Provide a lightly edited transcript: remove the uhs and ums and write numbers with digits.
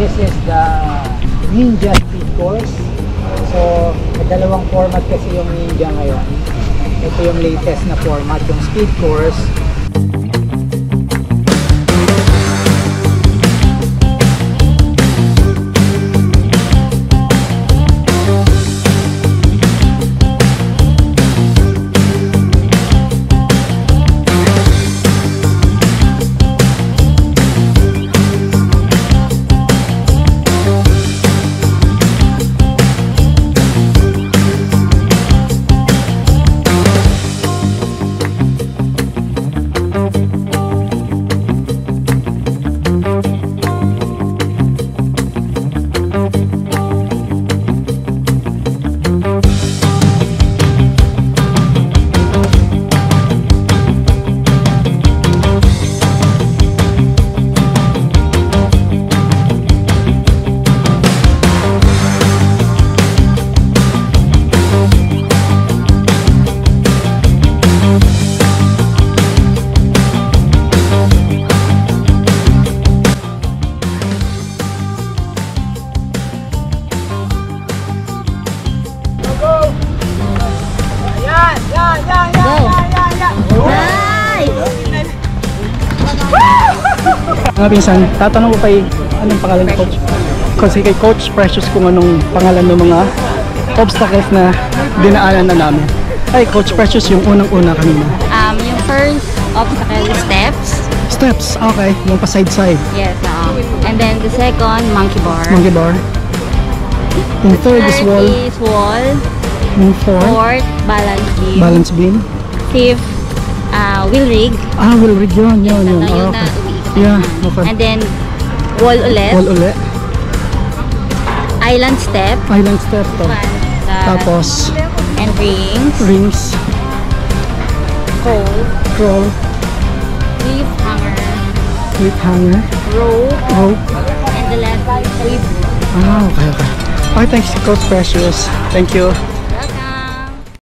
This is the Ninja Speed Course. So, may dalawang format kasi yung Ninja ngayon. Ito yung latest na format, yung Speed Course. Mga pinsan, tatanong ko kay anong pangalan ni Coach? Kasi kay Coach Precious kung anong pangalan ng mga obstacles na dinaanan na namin. Ay, Coach Precious, yung unang-una kanina. Yung first obstacle is steps. Steps, okay. Yung pa side-side. Yes, and then the second, monkey bar. Monkey bar. Yung third is wall. Is wall. Yung Fourth, balance beam. Balance beam. Fifth, wheel rig. Ah, wheel rig yun. Yun na Okay. umiikot. Yeah, okay. And then, wall ulit. Wall ulit. Island step. Island step to. Tapos, And rings. rings. Crawl. Crawl. Cliff hanger. Clip hanger. Rope. Rope. And the last is whip. Ah, okay. Okay, thanks, Coach Precious. Thank you.